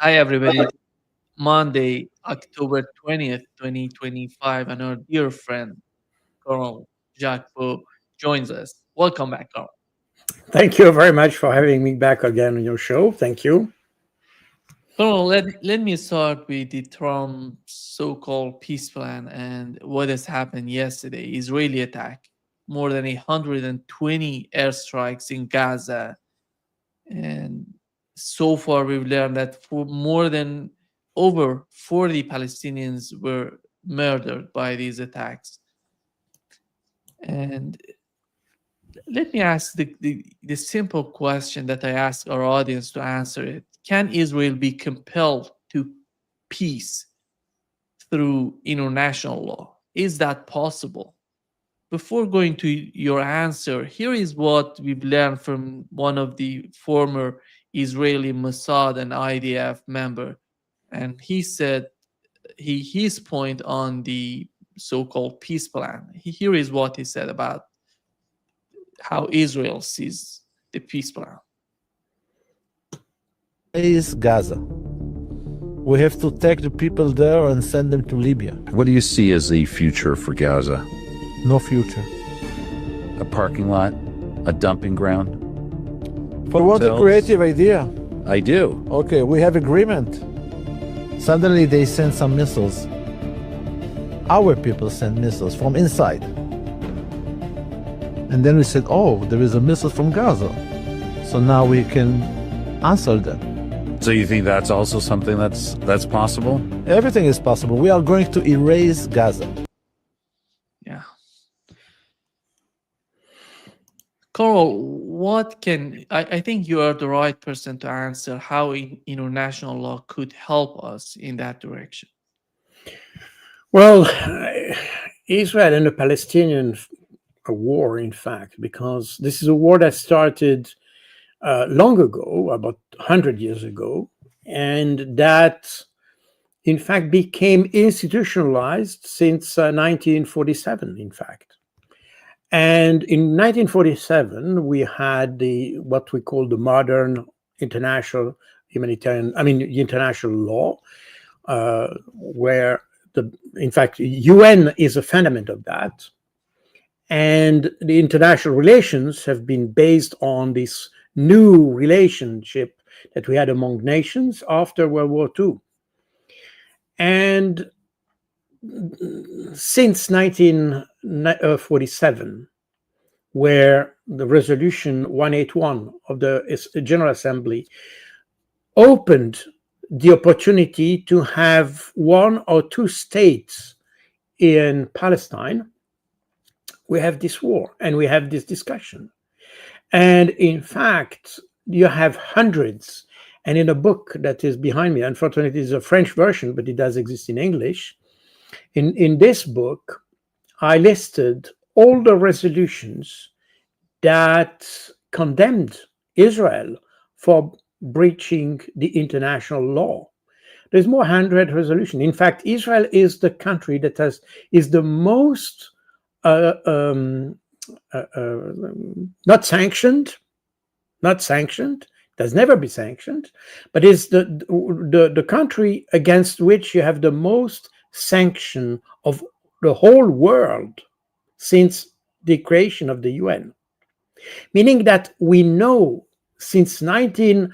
Hi, everybody. Monday, October 20th, 2025, and our dear friend, Colonel Jacques Baud, joins us. Welcome back, Colonel. Thank you very much for having me back again on your show. Thank you. Colonel, let me start with the Trump so called peace plan and what has happened yesterday. Israeli attack, more than 120 airstrikes in Gaza. And so far, we've learned that for more than over 40 Palestinians were murdered by these attacks. And let me ask the simple question that I ask our audience to answer it. Can Israel be compelled to peace through international law? Is that possible? Before going to your answer, here is what we've learned from one of the former Israeli Mossad and IDF member. And he said his point on the so-called peace plan. Here is what he said about how Israel sees the peace plan. Is Gaza. We have to take the people there and send them to Libya. What do you see as the future for Gaza? No future. A parking lot? A dumping ground? For what a Hotels? creative idea. I do. Okay, we have agreement. Suddenly they send some missiles. Our people send missiles from inside. And then we said, oh, there is a missile from Gaza. So now we can answer them. So you think that's also something that's possible? Everything is possible. We are going to erase Gaza. Yeah. Coral, what can I think you are the right person to answer how international law could help us in that direction? Well, Israel and the Palestinian war, in fact, because this is a war that started long ago, about 100 years ago, and that, in fact, became institutionalized since 1947, in fact. And in 1947, we had what we call the modern international international law, where in fact, UN is a fundament of that. And the international relations have been based on this new relationship that we had among nations after World War II. And since 1947, where the resolution 181 of the General Assembly opened the opportunity to have one or two states in Palestine, we have this war and we have this discussion. And in fact, you have hundreds. And in a book that is behind me, unfortunately, it's a French version, but it does exist in English. In this book, I listed all the resolutions that condemned Israel for breaching the international law. There's more 100 resolutions. In fact, Israel is the country that is the most not sanctioned, does never be sanctioned, but is the country against which you have the most sanction of the whole world since the creation of the UN. Meaning that we know since Israel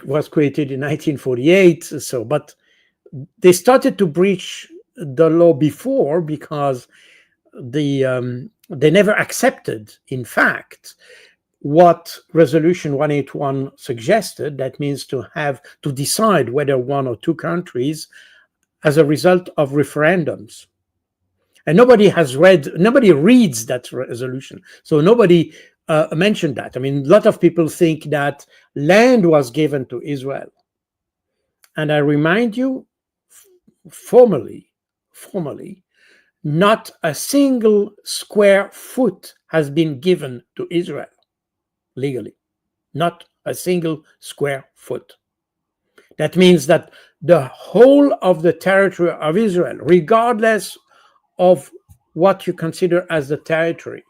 was created in 1948, but they started to breach the law before because they never accepted, in fact, what Resolution 181 suggested. That means to decide whether one or two countries as a result of referendums. And nobody reads that resolution. So nobody mentioned that. A lot of people think that land was given to Israel. And I remind you, formally, not a single square foot has been given to Israel legally. Not a single square foot. That means that the whole of the territory of Israel, regardless of what you consider as the territory,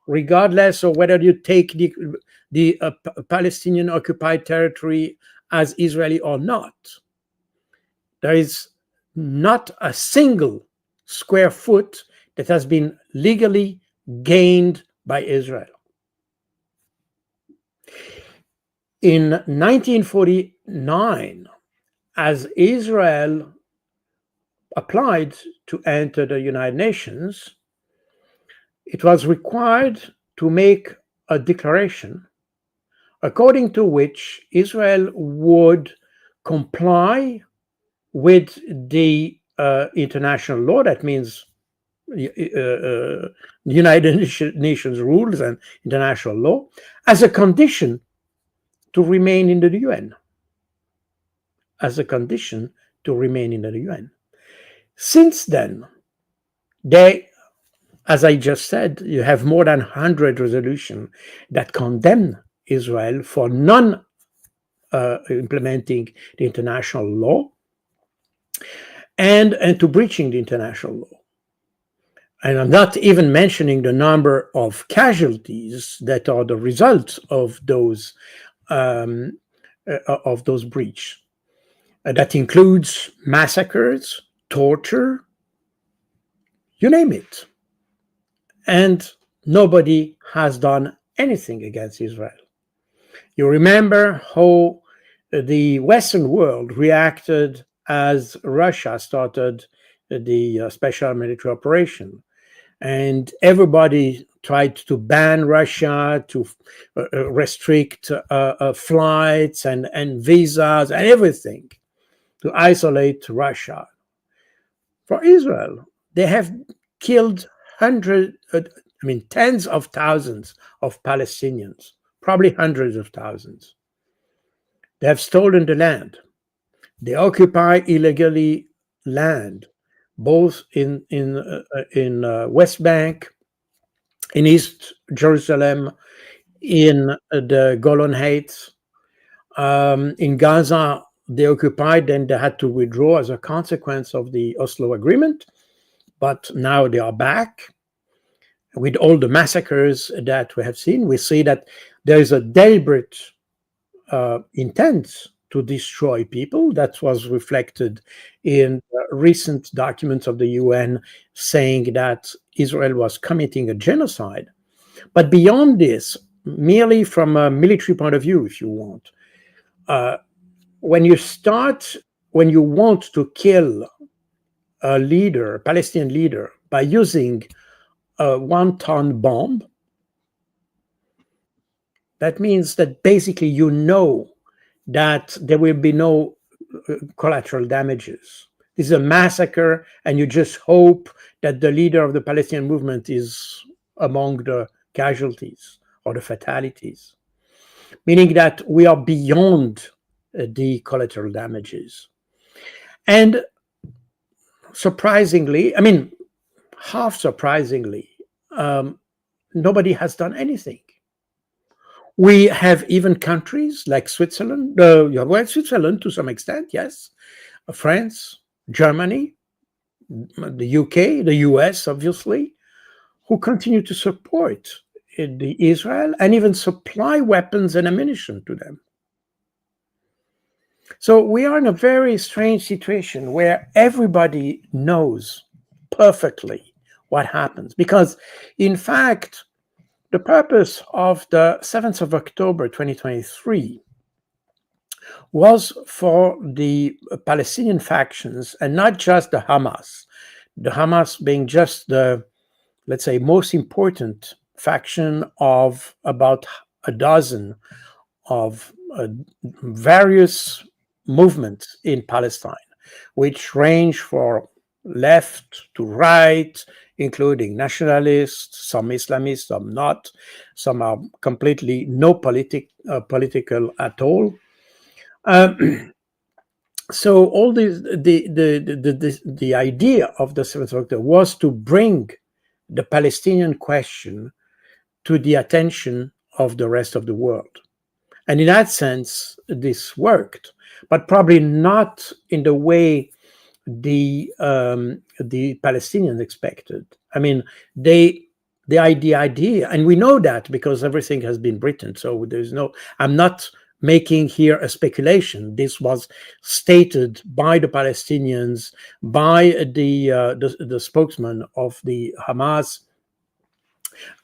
regardless of whether you take the Palestinian occupied territory as Israeli or not. There is not a single square foot that has been legally gained by Israel. In 1949, as Israel applied to enter the United Nations, it was required to make a declaration according to which Israel would comply with the international law. That means United Nations rules and international law, as a condition to remain in the UN. As a condition to remain in the UN. Since then, they, as I just said, you have more than 100 resolutions that condemn Israel for implementing the international law and to breaching the international law. And I'm not even mentioning the number of casualties that are the result of those breaches. That includes massacres, torture, you name it. And nobody has done anything against Israel. You remember how the Western world reacted as Russia started the special military operation. And everybody tried to ban Russia, to restrict flights and visas and everything to isolate Russia. For Israel, they have killed tens of thousands of Palestinians, probably hundreds of thousands. They have stolen the land. They occupy illegally land, both in West Bank, in East Jerusalem, in the Golan Heights, in Gaza. They occupied, and they had to withdraw as a consequence of the Oslo Agreement. But now they are back with all the massacres that we have seen. We see that there is a deliberate intent to destroy people. That was reflected in recent documents of the UN saying that Israel was committing a genocide. But beyond this, merely from a military point of view, if you want, when you want to kill a leader, a Palestinian leader, by using a 1-ton bomb, that means that basically you know that there will be no collateral damages. This is a massacre, and you just hope that the leader of the Palestinian movement is among the casualties or the fatalities, meaning that we are beyond the collateral damages. And surprisingly, half surprisingly, nobody has done anything. We have even countries like Switzerland, Switzerland to some extent, yes, France, Germany, the UK, the US, obviously, who continue to support Israel and even supply weapons and ammunition to them. So we are in a very strange situation where everybody knows perfectly what happens, because in fact, the purpose of the 7th of October 2023 was for the Palestinian factions, and not just the Hamas being just the, let's say, most important faction of about a dozen of various movements in Palestine, which range from left to right, including nationalists, some Islamists, some not, some are completely no political at all. So all this, the idea of the 7th of October was to bring the Palestinian question to the attention of the rest of the world. And in that sense, this worked, but probably not in the way the Palestinians expected. The idea, and we know that because everything has been written. So there's no, I'm not making here a speculation. This was stated by the Palestinians, by the spokesman of the Hamas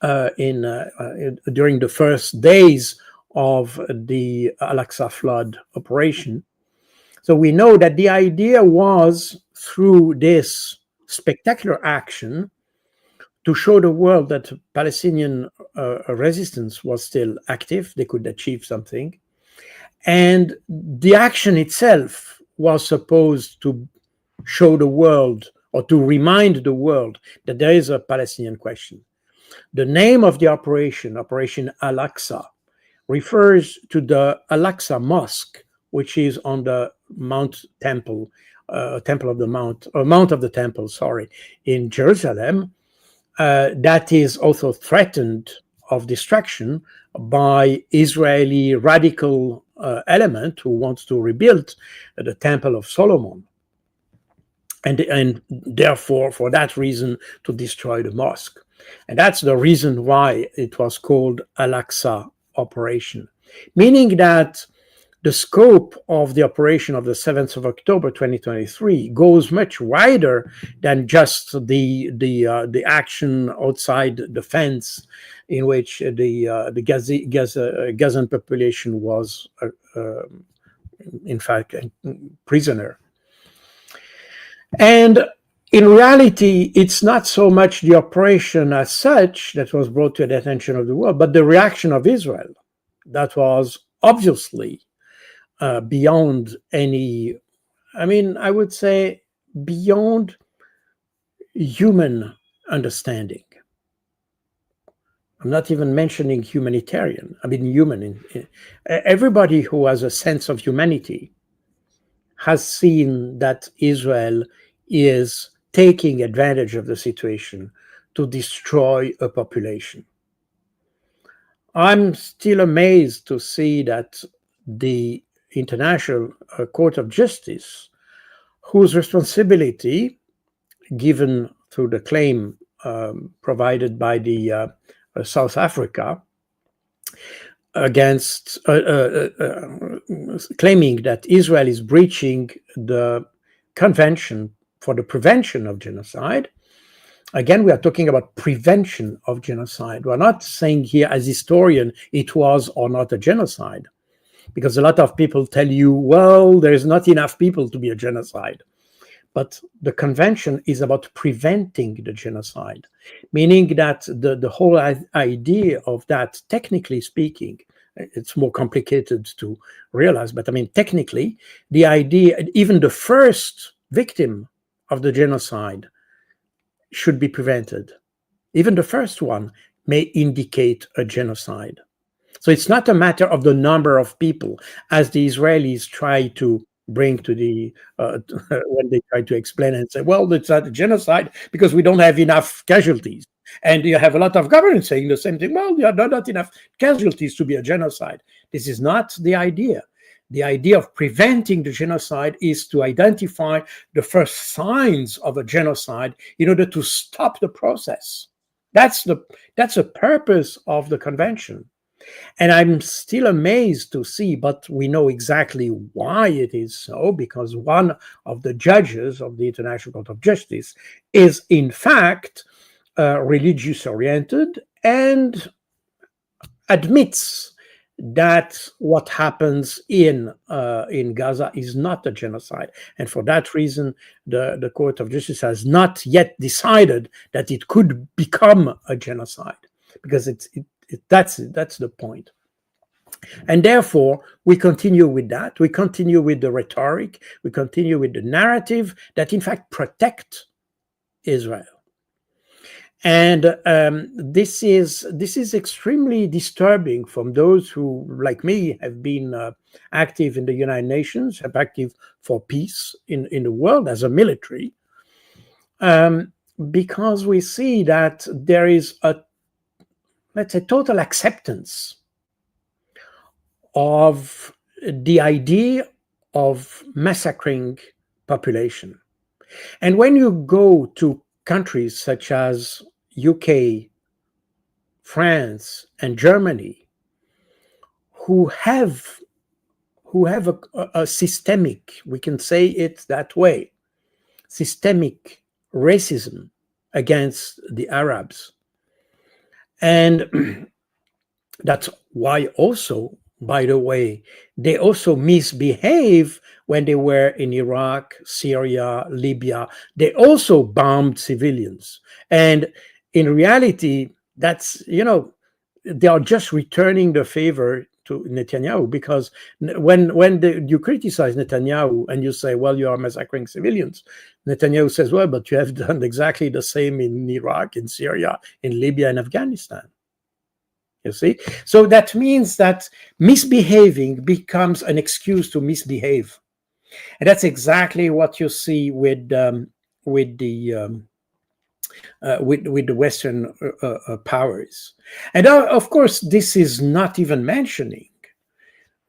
during the first days of the Al-Aqsa flood operation. So we know that the idea was, through this spectacular action, to show the world that Palestinian resistance was still active, they could achieve something. And the action itself was supposed to show the world, or to remind the world, that there is a Palestinian question. The name of the operation, Operation Al-Aqsa, refers to the Al-Aqsa Mosque, which is on the Mount Temple, Temple of the Mount, or Mount of the Temple, sorry, in Jerusalem, that is also threatened of destruction by Israeli radical element who wants to rebuild the Temple of Solomon, and therefore, for that reason, to destroy the mosque. And that's the reason why it was called Al-Aqsa Operation, meaning that the scope of the operation of the 7th of October 2023 goes much wider than just the action outside the fence, in which the Gazan population was, in fact, a prisoner. And in reality, it's not so much the operation as such that was brought to the attention of the world, but the reaction of Israel that was obviously beyond any, I would say, beyond human understanding. I'm not even mentioning humanitarian. Human. Everybody who has a sense of humanity has seen that Israel is taking advantage of the situation to destroy a population. I'm still amazed to see that the International Court of Justice, whose responsibility, given through the claim provided by the South Africa, against claiming that Israel is breaching the Convention for the Prevention of Genocide. Again, we are talking about prevention of genocide. We're not saying here, as historian, it was or not a genocide, because a lot of people tell you, well, there is not enough people to be a genocide. But the convention is about preventing the genocide, meaning that the whole idea of that, technically speaking, it's more complicated to realize, but technically, the idea, even the first victim of the genocide should be prevented. Even the first one may indicate a genocide. So it's not a matter of the number of people, as the Israelis try to bring to the when they try to explain and say, well, it's not a genocide because we don't have enough casualties. And you have a lot of governments saying the same thing. Well, there are not enough casualties to be a genocide. This is not the idea. The idea of preventing the genocide is to identify the first signs of a genocide in order to stop the process. That's the purpose of the convention. And I'm still amazed to see, but we know exactly why it is so, because one of the judges of the International Court of Justice is, in fact, religious-oriented and admits that what happens in Gaza is not a genocide. And for that reason, the Court of Justice has not yet decided that it could become a genocide, because that's the point. And therefore, we continue with that. We continue with the rhetoric. We continue with the narrative that, in fact, protect Israel. And this is extremely disturbing from those who, like me, have been active in the United Nations, have active for peace in the world as a military, because we see that there is let's say, total acceptance of the idea of massacring population. And when you go to countries such as UK, France, and Germany, who have who have a systemic, we can say it that way, systemic racism against the Arabs. And that's why also, by the way, they also misbehave when they were in Iraq, Syria, Libya. They also bombed civilians. And in reality, that's, they are just returning the favor to Netanyahu, because when you criticize Netanyahu and you say, well, you are massacring civilians, Netanyahu says, well, but you have done exactly the same in Iraq, in Syria, in Libya, and Afghanistan. You see? So that means that misbehaving becomes an excuse to misbehave. And that's exactly what you see with the Western powers. And of course, this is not even mentioning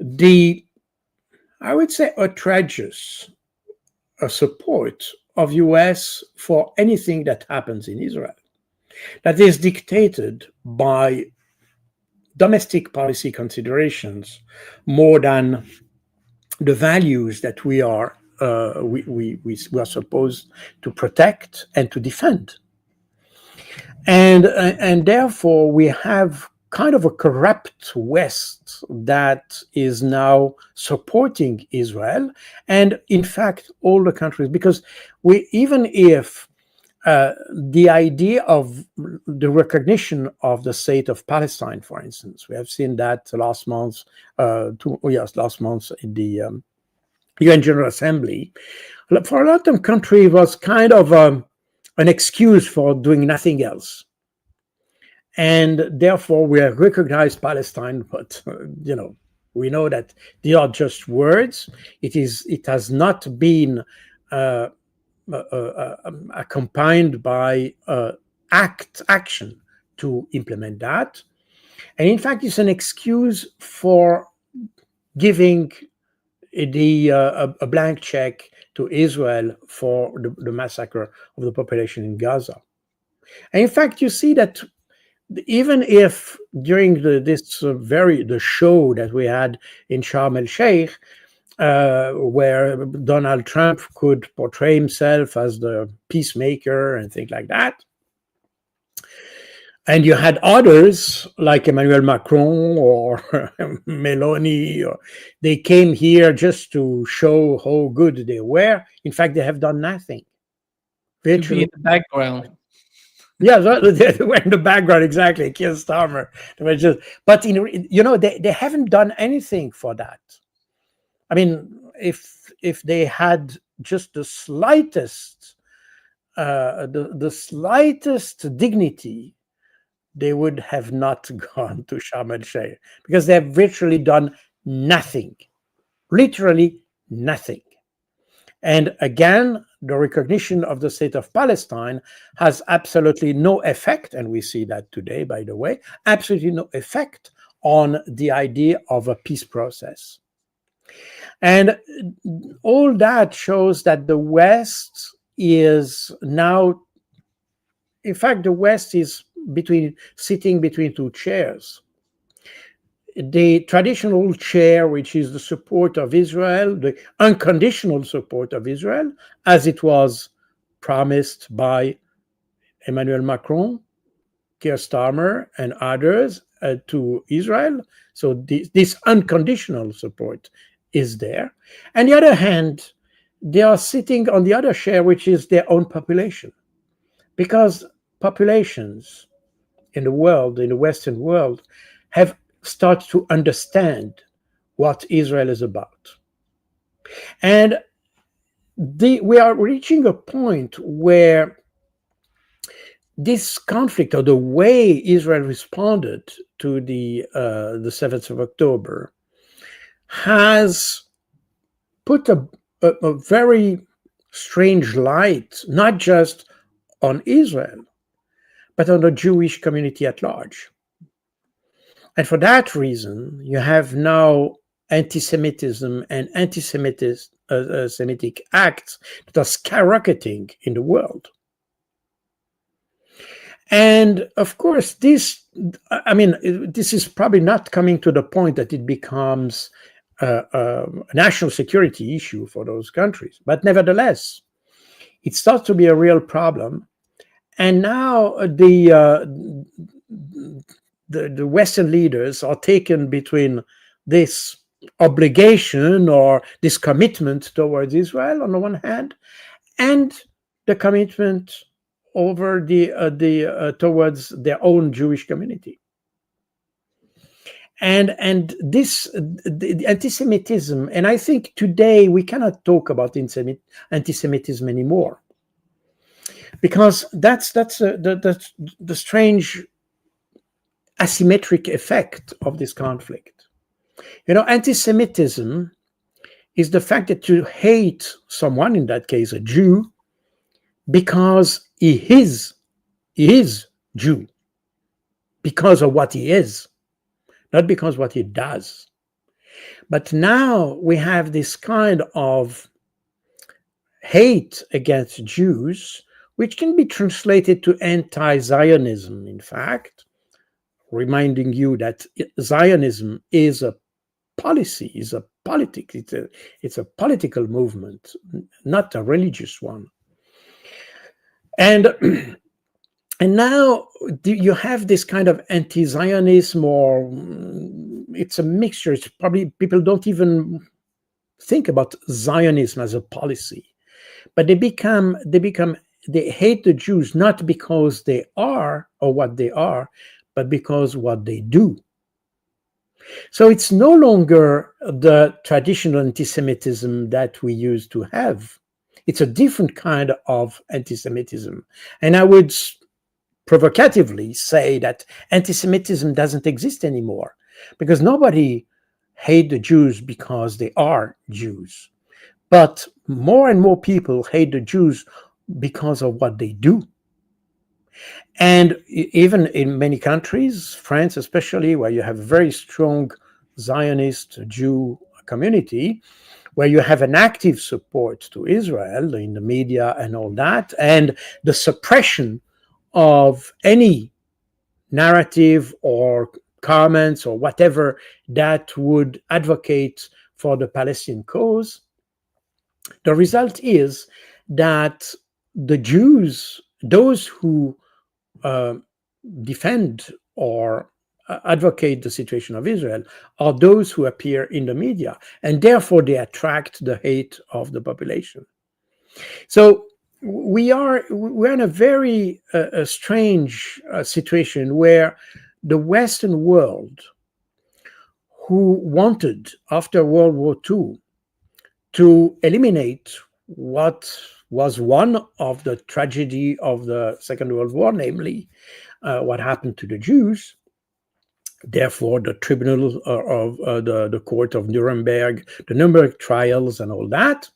the, I would say, outrageous support of US for anything that happens in Israel, that is dictated by domestic policy considerations more than the values that we are supposed to protect and to defend. And therefore we have kind of a corrupt West that is now supporting Israel, and in fact all the countries, because even if the idea of the recognition of the state of Palestine, for instance, we have seen that last month in the UN General Assembly, for a lot of countries was kind of an excuse for doing nothing else. And therefore we have recognized Palestine, but we know that they are just words. It has not been accompanied by action to implement that. And in fact, it's an excuse for giving a blank check to Israel for the massacre of the population in Gaza. And in fact, you see that even if during the show that we had in Sharm el-Sheikh, where Donald Trump could portray himself as the peacemaker and things like that, and you had others like Emmanuel Macron or Meloni, they came here just to show how good they were. In fact, they have done nothing. To be in the background. Yeah, they were in the background, exactly. Keir Starmer. But they haven't done anything for that. I mean, if they had just the slightest, the slightest dignity, they would have not gone to Sharm el-Sheikh, because they have virtually done nothing, literally nothing. And again, the recognition of the state of Palestine has absolutely no effect, and we see that today, by the way, absolutely no effect on the idea of a peace process. And all that shows that the West is now, in fact, the West is sitting between two chairs. The traditional chair, which is the support of Israel, the unconditional support of Israel, as it was promised by Emmanuel Macron, Keir Starmer, and others to Israel. So this unconditional support is there. On the other hand, they are sitting on the other chair, which is their own population, because populations in the world, in the Western world, have started to understand what Israel is about. And we are reaching a point where this conflict, or the way Israel responded to the 7th of October, has put a very strange light, not just on Israel, but on the Jewish community at large. And for that reason, you have now anti-Semitism and anti-Semitic acts that are skyrocketing in the world. And of course, this is probably not coming to the point that it becomes national security issue for those countries. But nevertheless, it starts to be a real problem. And now the Western leaders are taken between this obligation or this commitment towards Israel on the one hand, and the commitment over towards their own Jewish community. And this the anti-Semitism, and I think today we cannot talk about anti-Semitism anymore, because that's the strange asymmetric effect of this conflict. Anti-Semitism is the fact that you hate someone, in that case a Jew, because he is Jew, because of what he is, not because what he does. But now we have this kind of hate against Jews, which can be translated to anti-Zionism, in fact, reminding you that Zionism is a policy, is a politics, it's a political movement, not a religious one. And now you have this kind of anti-Zionism, or it's a mixture. It's probably, people don't even think about Zionism as a policy, but they hate the Jews not because they are or what they are, but because what they do. So it's no longer the traditional anti-Semitism that we used to have. It's a different kind of anti-Semitism. And I would provocatively say that anti-Semitism doesn't exist anymore, because nobody hates the Jews because they are Jews. But more and more people hate the Jews because of what they do. And even in many countries, France especially, where you have a very strong Zionist Jew community, where you have an active support to Israel in the media and all that, and the suppression of any narrative or comments or whatever that would advocate for the Palestinian cause, the result is that the Jews, those who defend or advocate the situation of Israel, are those who appear in the media, and therefore they attract the hate of the population. So we're in a very strange situation where the Western world, who wanted after World War II to eliminate what was one of the tragedy of the Second World War, namely what happened to the Jews. Therefore, the tribunal of the court of Nuremberg, the Nuremberg trials and all that.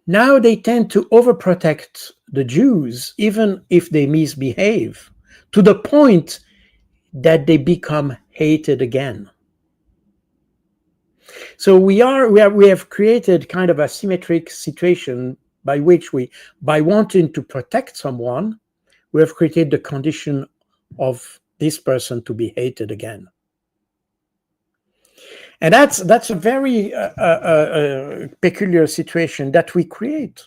Now they tend to overprotect the Jews, even if they misbehave, to the point that they become hated again. So we have created kind of a symmetric situation by which by wanting to protect someone, we have created the condition of this person to be hated again. And that's a very peculiar situation that we create.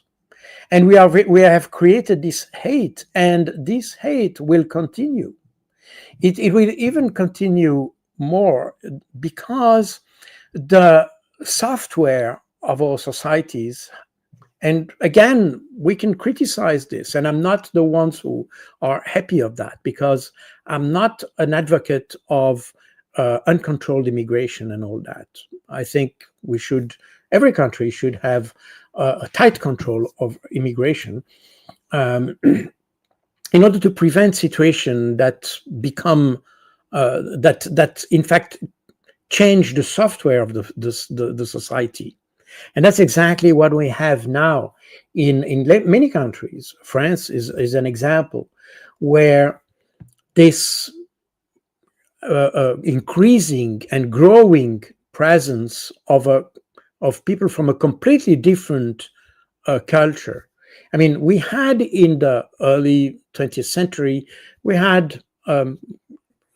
And we have created this hate, and this hate will continue. It will even continue more, because the software of our societies, and again, we can criticize this, and I'm not the ones who are happy of that, because I'm not an advocate of uncontrolled immigration and all that. I think every country should have a tight control of immigration in order to prevent situations that become that in fact change the software of the society. And that's exactly what we have now in many countries. France is an example where this increasing and growing presence of people from a completely different culture. I mean, we had in the early 20th century, we had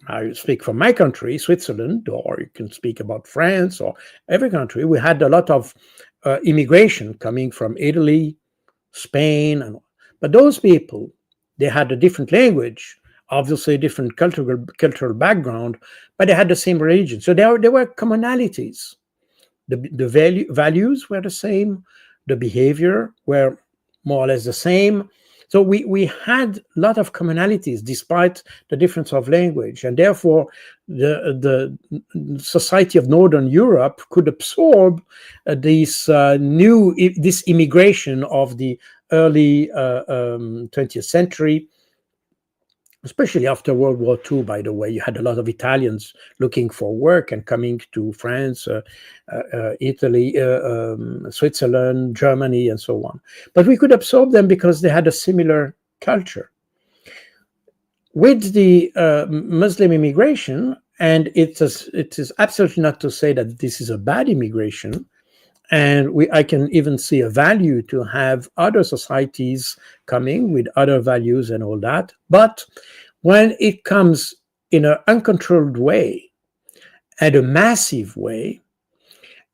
I speak from my country, Switzerland, or you can speak about France or every country. We had a lot of immigration coming from Italy, Spain, but those people, they had a different language, obviously a different cultural background, but they had the same religion. So there were commonalities. The values were the same, the behavior were more or less the same. So we had a lot of commonalities despite the difference of language, and therefore the society of Northern Europe could absorb this immigration of the early 20th century, especially after World War II, by the way. You had a lot of Italians looking for work and coming to France, Italy, Switzerland, Germany, and so on. But we could absorb them because they had a similar culture. With the Muslim immigration, and it is absolutely not to say that this is a bad immigration, and I can even see a value to have other societies coming with other values and all that. But when it comes in an uncontrolled way and a massive way,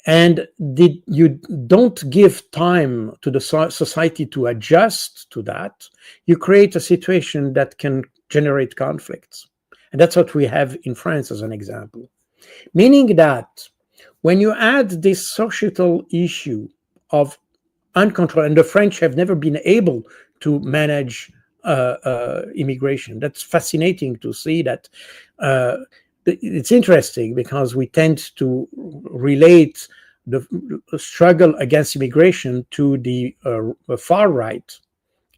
and you don't give time to the society to adjust to that, you create a situation that can generate conflicts. And that's what we have in France as an example. Meaning that when you add this societal issue of uncontrolled, and the French have never been able to manage immigration. That's fascinating to see that. It's interesting because we tend to relate the struggle against immigration to the far right.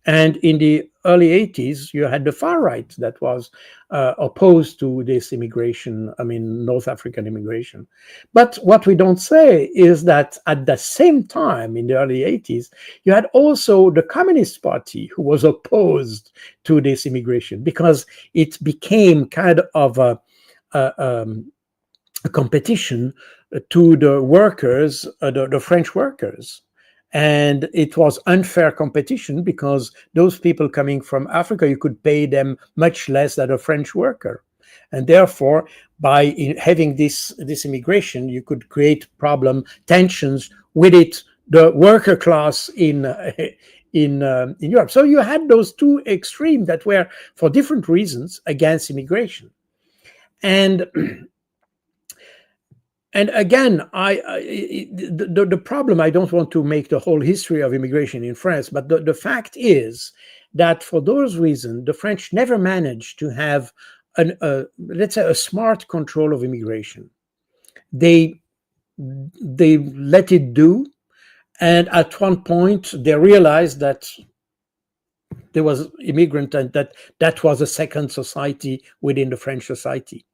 And in the early 80s, you had the far right that was opposed to this immigration, North African immigration. But what we don't say is that at the same time, in the early 80s, you had also the Communist Party who was opposed to this immigration because it became kind of a competition to the workers, the French workers. And it was unfair competition because those people coming from Africa, you could pay them much less than a French worker. And therefore, by having this immigration, you could create tensions with the worker class in Europe. So you had those two extremes that were, for different reasons, against immigration. And again, the problem, I don't want to make the whole history of immigration in France, but the fact is that for those reasons, the French never managed to have, let's say, a smart control of immigration. They let it do, and at one point, they realized that there was immigrant and that was a second society within the French society.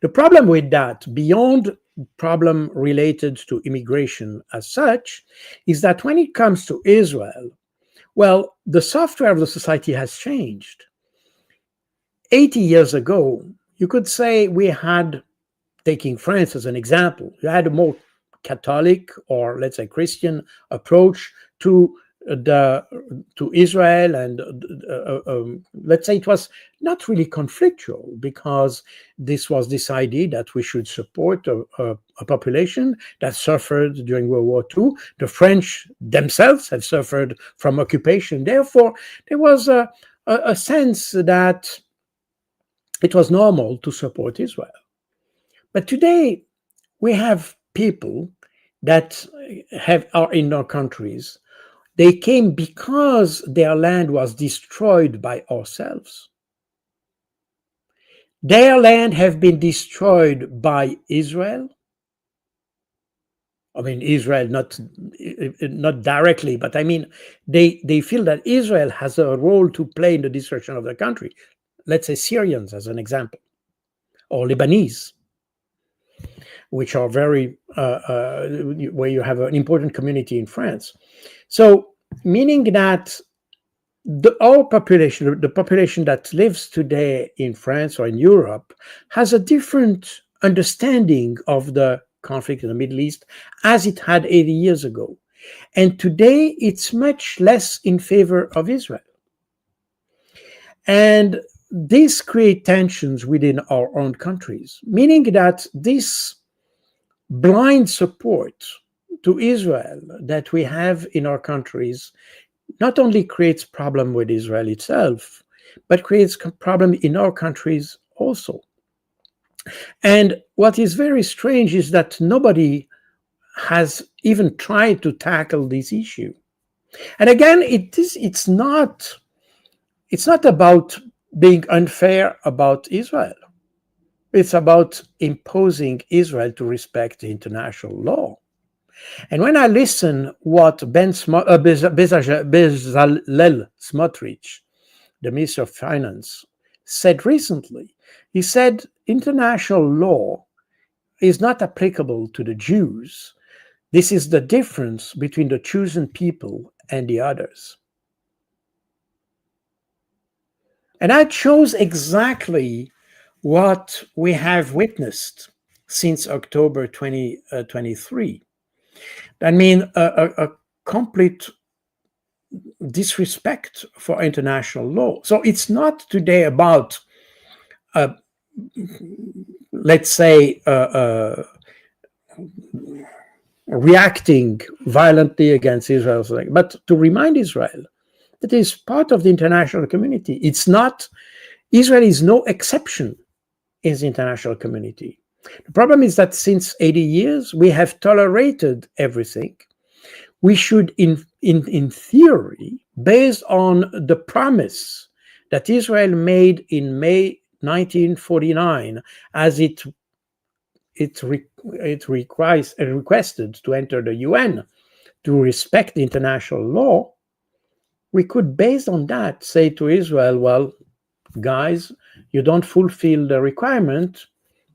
The problem with that, beyond problem related to immigration as such, is that when it comes to Israel, well, the software of the society has changed. 80 years ago, you could say we had, taking France as an example, you had a more Catholic or let's say Christian approach to Israel, and let's say it was not really conflictual because this was decided that we should support a population that suffered during World War II. The French themselves have suffered from occupation. Therefore, there was a sense that it was normal to support Israel. But today, we have people that are in our countries. They came because their land was destroyed by ourselves. Their land have been destroyed by Israel. Israel, not directly, but they feel that Israel has a role to play in the destruction of the country. Let's say Syrians as an example, or Lebanese, which are very, where you have an important community in France. So, meaning that our population, the population that lives today in France or in Europe, has a different understanding of the conflict in the Middle East as it had 80 years ago. And today, it's much less in favor of Israel. And this creates tensions within our own countries, meaning that this blind support to Israel that we have in our countries not only creates problem with Israel itself, but creates problem in our countries also. And what is very strange is that nobody has even tried to tackle this issue. And again, it's not about being unfair about Israel. It's about imposing Israel to respect the international law. And when I listen what Bezalel Smotrich, the Minister of Finance, said recently, he said international law is not applicable to the Jews. This is the difference between the chosen people and the others. And that shows exactly what we have witnessed since October 2023. I mean, a complete disrespect for international law. So it's not today about, let's say, reacting violently against Israel, but to remind Israel that it is part of the international community. It's not, Israel is no exception in the international community. The problem is that since 80 years, we have tolerated everything. We should, in theory, based on the promise that Israel made in May 1949, as it requested to enter the UN to respect international law, we could, based on that, say to Israel, well, guys, you don't fulfill the requirement,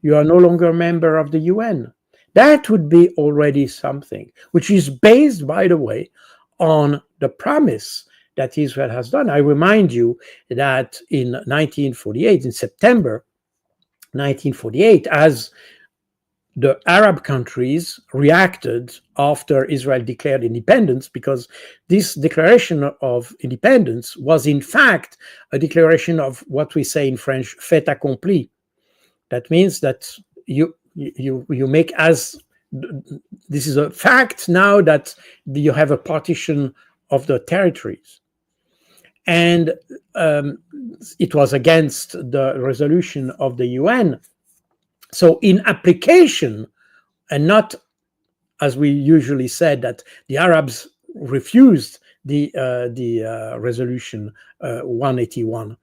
you are no longer a member of the UN. That would be already something, which is based, by the way, on the promise that Israel has done. I remind you that in 1948, in September 1948, as the Arab countries reacted after Israel declared independence, because this declaration of independence was in fact a declaration of what we say in French, fait accompli. That means that you make, as this is a fact now, that you have a partition of the territories. And it was against the resolution of the UN. So in application, and not as we usually said that the Arabs refused the resolution 181.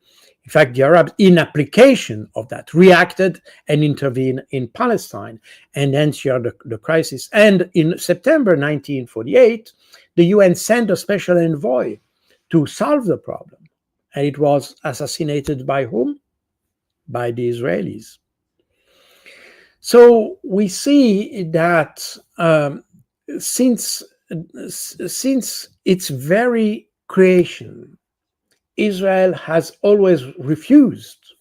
In fact, the Arabs, in application of that, reacted and intervened in Palestine and ensured the crisis. And in September 1948, the UN sent a special envoy to solve the problem. And it was assassinated by whom? By the Israelis. So we see that since its very creation, Israel has always refused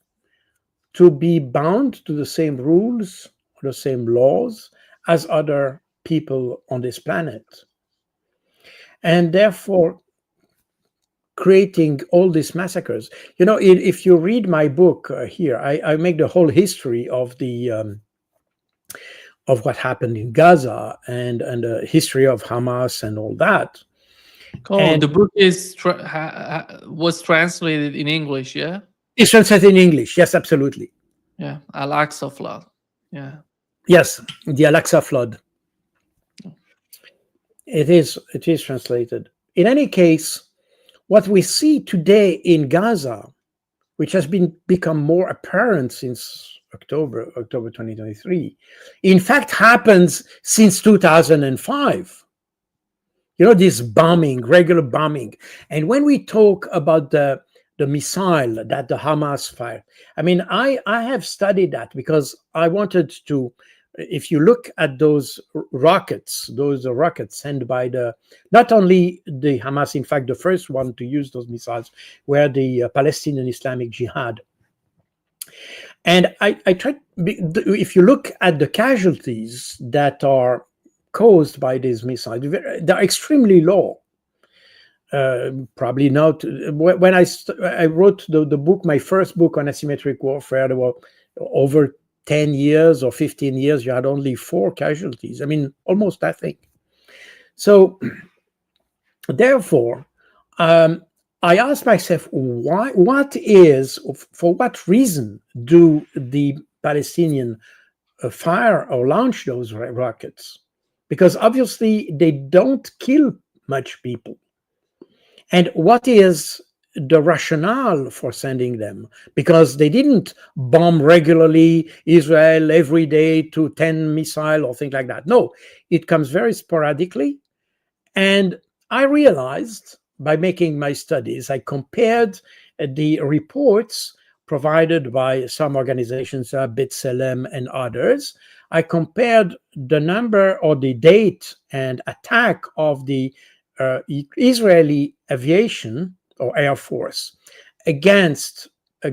to be bound to the same rules, the same laws as other people on this planet. And therefore, creating all these massacres. You know, if you read my book here, I make the whole history of the of what happened in Gaza and the history of Hamas and all that. Oh, and the book is was translated in English, yeah? It's translated in English, yes, absolutely. Yeah, Al-Aqsa flood. Yeah. Yes, the Al-Aqsa flood. It is translated. In any case, what we see today in Gaza, which has become more apparent since October 2023, in fact happens since 2005. You know, this bombing, regular bombing. And when we talk about the missile that the Hamas fired, I mean, I have studied that because I wanted to, if you look at those rockets sent by not only the Hamas, in fact, the first one to use those missiles were the Palestinian Islamic Jihad. And I tried, if you look at the casualties that are caused by these missiles, they're extremely low. Probably not. When I wrote the book, my first book on asymmetric warfare, there were over 10 years or 15 years, you had only 4 casualties. I mean, almost nothing. So, therefore, I asked myself, for what reason do the Palestinian fire or launch those rockets? Because obviously they don't kill much people. And what is the rationale for sending them? Because they didn't bomb regularly Israel every day to 10 missiles or things like that. No, it comes very sporadically. And I realized by making my studies, I compared the reports provided by some organizations, B'Tselem and others. I compared the number or the date and attack of the Israeli aviation or air force against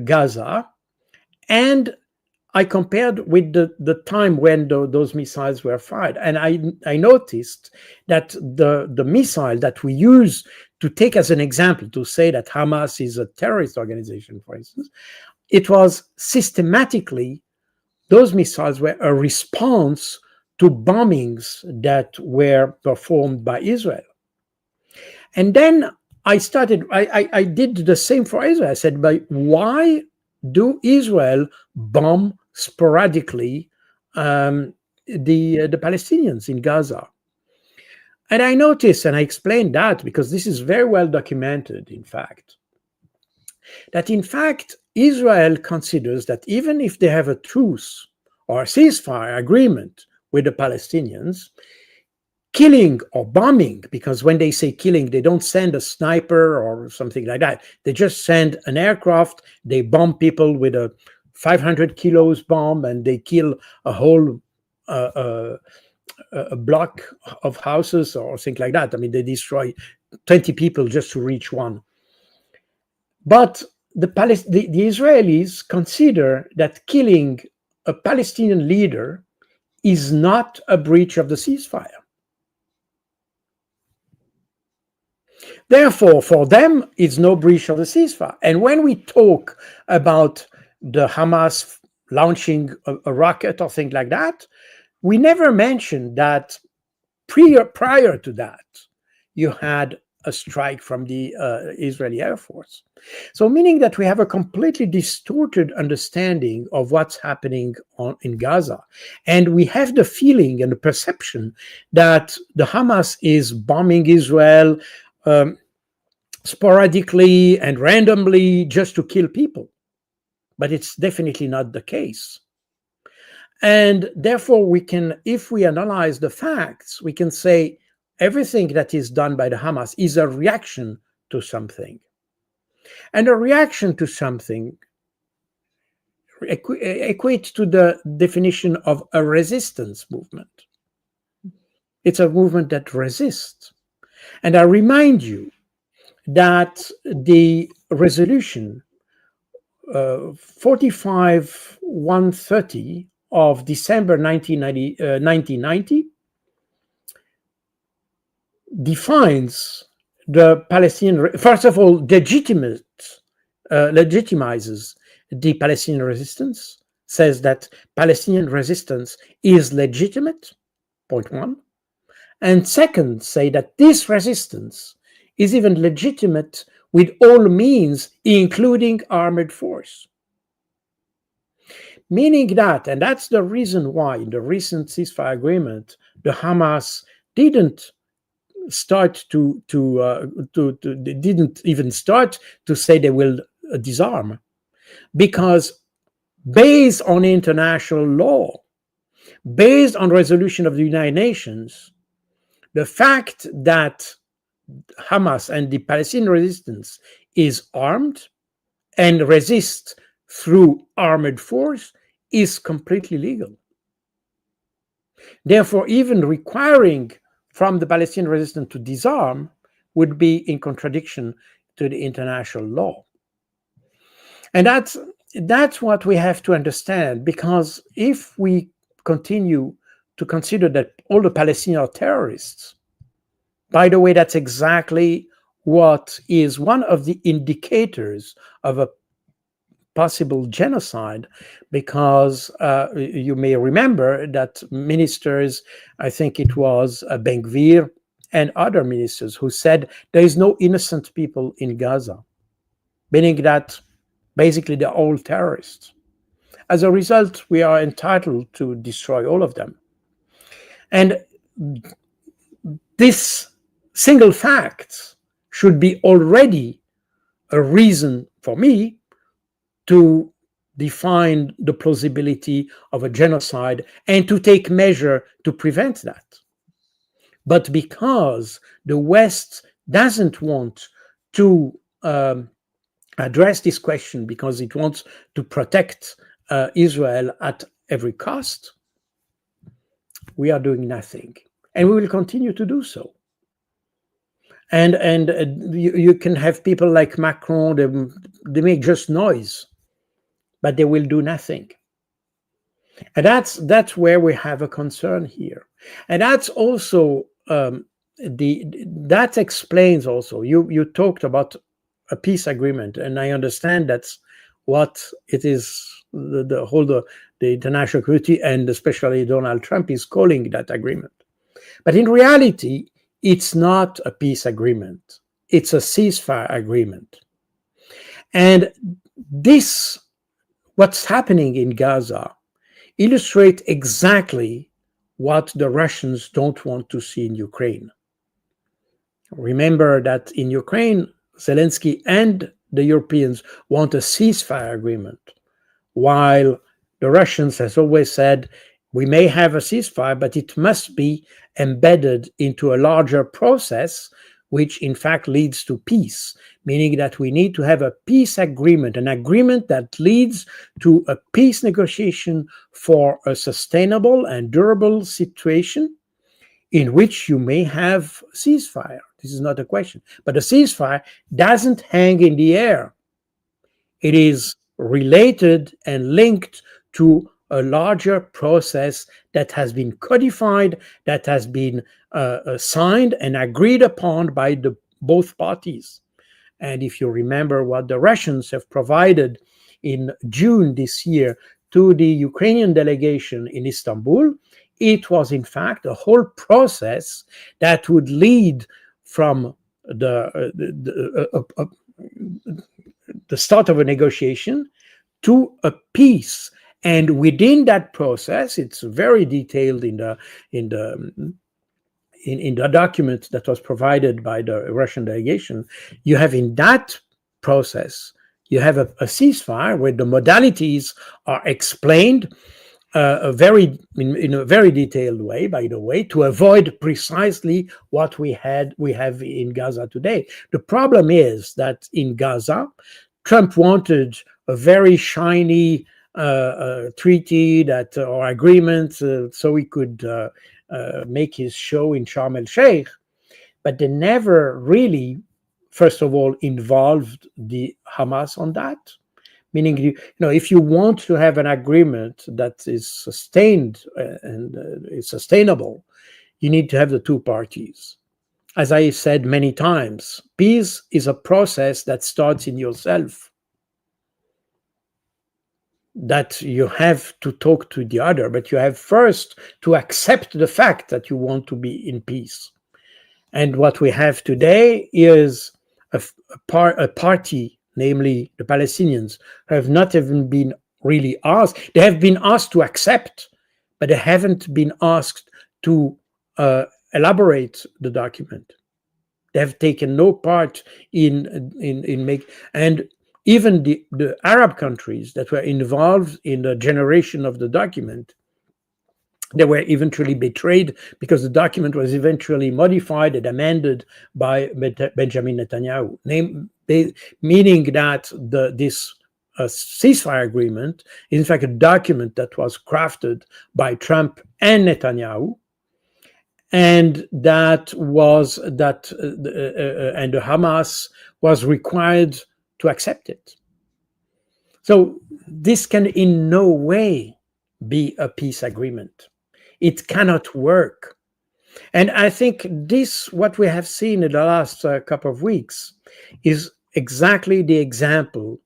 Gaza, and I compared with the time when those missiles were fired. And I noticed that the missile that we use to take as an example to say that Hamas is a terrorist organization, for instance, it was systematically, those missiles were a response to bombings that were performed by Israel. And then I did the same for Israel. I said, but why do Israel bomb sporadically the Palestinians in Gaza? And I noticed, and I explained that because this is very well documented, in fact, that in fact Israel considers that even if they have a truce or a ceasefire agreement with the Palestinians, killing or bombing, because when they say killing, they don't send a sniper or something like that. They just send an aircraft, they bomb people with a 500 kilos bomb, and they kill a whole a block of houses or things like that. I mean, they destroy 20 people just to reach one. But the Israelis consider that killing a Palestinian leader is not a breach of the ceasefire. Therefore, for them, it's no breach of the ceasefire. And when we talk about the Hamas launching a rocket or things like that, we never mention that prior to that, you had a strike from the Israeli Air Force. So meaning that we have a completely distorted understanding of what's happening in Gaza. And we have the feeling and the perception that the Hamas is bombing Israel sporadically and randomly just to kill people. But it's definitely not the case. And therefore, we can, if we analyze the facts, we can say everything that is done by the Hamas is a reaction to something. And a reaction to something equates to the definition of a resistance movement. It's a movement that resists. And I remind you that the resolution 45-130 of December 1990 defines the Palestinian, first of all, legitimizes the Palestinian resistance, says that Palestinian resistance is legitimate, point one. And second, say that this resistance is even legitimate with all means, including armored force. Meaning that, and that's the reason why in the recent ceasefire agreement, the Hamas didn't didn't even start to say they will disarm, because based on international law, based on resolution of the United Nations, the fact that Hamas and the Palestinian resistance is armed and resists through armored force is completely legal. Therefore, even requiring from the Palestinian resistance to disarm would be in contradiction to the international law. And that's what we have to understand, because if we continue to consider that all the Palestinians are terrorists, by the way, that's exactly what is one of the indicators of a possible genocide, because you may remember that ministers, I think it was Ben-Gvir and other ministers, who said there is no innocent people in Gaza, meaning that basically they're all terrorists. As a result, we are entitled to destroy all of them. And this single fact should be already a reason for me to define the plausibility of a genocide and to take measure to prevent that. But because the West doesn't want to address this question, because it wants to protect Israel at every cost, we are doing nothing. And we will continue to do so. And you can have people like Macron, they make just noise, but they will do nothing. And that's where we have a concern here. And that's also that explains also, you talked about a peace agreement, and I understand that's what it is, the international community and especially Donald Trump is calling that agreement. But in reality, it's not a peace agreement. It's a ceasefire agreement. And this, what's happening in Gaza, illustrates exactly what the Russians don't want to see in Ukraine. Remember that in Ukraine, Zelensky and the Europeans want a ceasefire agreement, while the Russians has always said, we may have a ceasefire, but it must be embedded into a larger process, which in fact leads to peace, meaning that we need to have a peace agreement, an agreement that leads to a peace negotiation for a sustainable and durable situation in which you may have ceasefire. This is not a question. But a ceasefire doesn't hang in the air. It is related and linked to a larger process that has been codified, that has been signed and agreed upon by both parties. And if you remember what the Russians have provided in June this year to the Ukrainian delegation in Istanbul, it was in fact a whole process that would lead from the start of a negotiation to a peace. And within that process, it's very detailed in the document that was provided by the Russian delegation. You have in that process, you have a ceasefire where the modalities are explained in a very detailed way, by the way, to avoid precisely what we have in Gaza today. The problem is that in Gaza, Trump wanted a very shiny treaty or agreement so he could make his show in Sharm el-Sheikh, but they never really, first of all, involved the Hamas on that. Meaning, if you want to have an agreement that is sustained and is sustainable, you need to have the two parties. As I said many times, peace is a process that starts in yourself. That you have to talk to the other, but you have first to accept the fact that you want to be in peace. And what we have today is a party, namely the Palestinians, who have not even been really asked. They have been asked to accept, but they haven't been asked to elaborate the document. They have taken no part in make, and even the Arab countries that were involved in the generation of the document, they were eventually betrayed because the document was eventually modified and amended by Benjamin Netanyahu, meaning that this ceasefire agreement is in fact a document that was crafted by Trump and Netanyahu, and and the Hamas was required to accept it. So this can in no way be a peace agreement. It cannot work. And I think this, what we have seen in the last couple of weeks, is exactly the example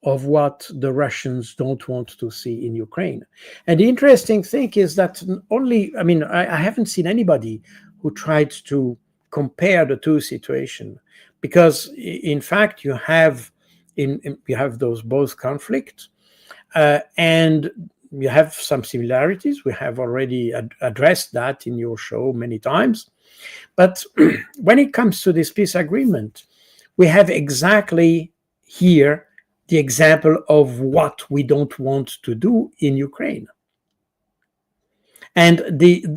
of what the Russians don't want to see in Ukraine. And the interesting thing is that only, I mean, I haven't seen anybody who tried to compare the two situations, because in fact you have you have those both conflicts, and you have some similarities. We have already addressed that in your show many times. But when it comes to this peace agreement, we have exactly here the example of what we don't want to do in Ukraine. And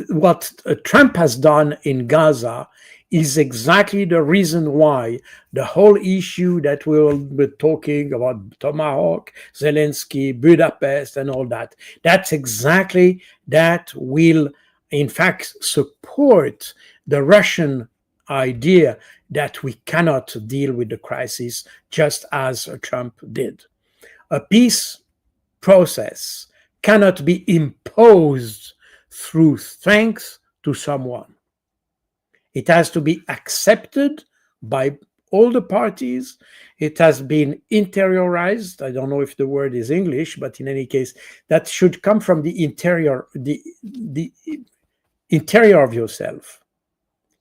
what Trump has done in Gaza is exactly the reason why the whole issue that we will be talking about, Tomahawk, Zelensky, Budapest, and all that, that's exactly that will, in fact, support the Russian idea that we cannot deal with the crisis just as Trump did. A peace process cannot be imposed through thanks to someone. It has to be accepted by all the parties. It has been interiorized. I don't know if the word is English, but in any case, that should come from the interior of yourself.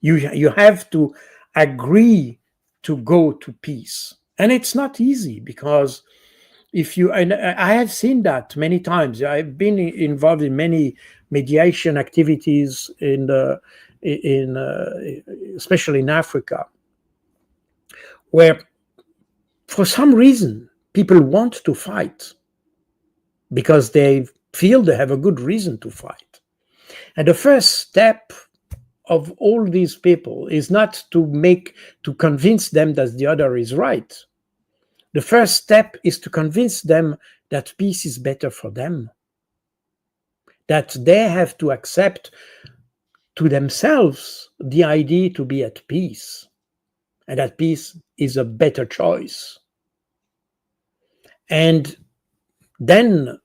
You have to agree to go to peace. And it's not easy, because if you, and I have seen that many times. I've been involved in many mediation activities especially in Africa, where for some reason people want to fight because they feel they have a good reason to fight. And the first step of all these people is not to convince them that the other is right. The first step is to convince them that peace is better for them, that they have to accept to themselves the idea to be at peace, and that peace is a better choice. And then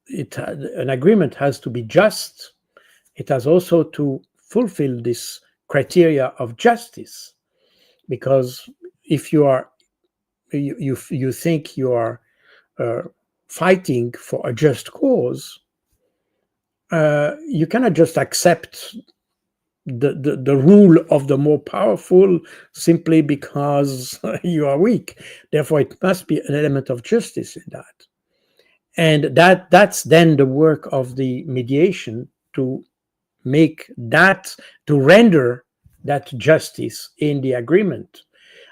an agreement has to be just. It has also to fulfill this criteria of justice, because if you are you think you are fighting for a just cause, you cannot just accept the rule of the more powerful simply because you are weak. Therefore, it must be an element of justice in that. And that's then the work of the mediation, to make that, to render that justice in the agreement.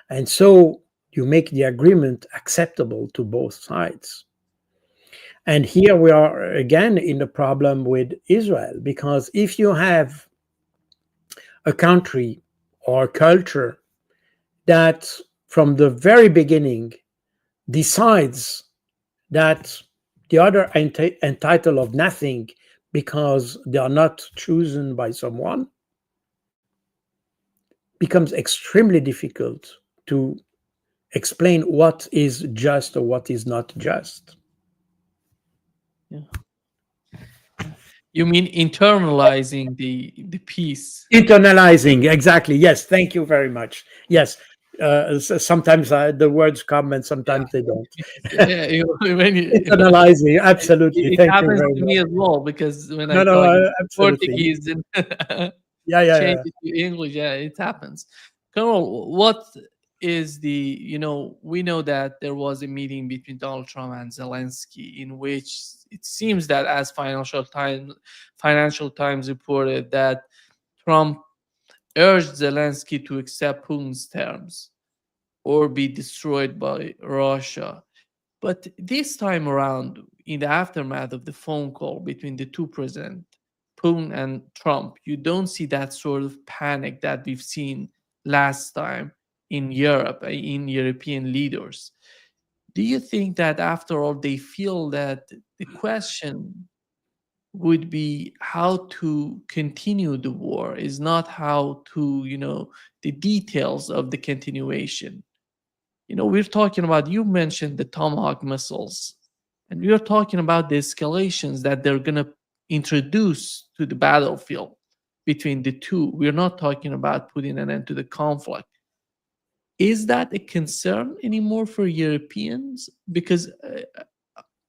And so you make the agreement acceptable to both sides. And here we are again in the problem with Israel, because if you have a country or culture that from the very beginning decides that the other entitled of nothing because they are not chosen by someone, becomes extremely difficult to explain what is just or what is not just. Yeah. You mean internalizing the peace? Internalizing, exactly. Yes, thank you very much. Yes, sometimes the words come and sometimes they don't. Yeah, Internalizing, absolutely. it Thank you happens very to much. me as well, because when I No, talk absolutely. Portuguese and Yeah. change it to English, yeah, it happens. Colonel, what is the, we know that there was a meeting between Donald Trump and Zelensky in which it seems that, as Financial Times reported, that Trump urged Zelensky to accept Putin's terms or be destroyed by Russia. But this time around, in the aftermath of the phone call between the two presidents, Putin and Trump, you don't see that sort of panic that we've seen last time in Europe, in European leaders. Do you think that after all, they feel that the question would be how to continue the war, is not how to, the details of the continuation? We're talking about, you mentioned the Tomahawk missiles, and we are talking about the escalations that they're going to introduce to the battlefield. between the two. We're not talking about putting an end to the conflict. Is that a concern anymore for Europeans? Because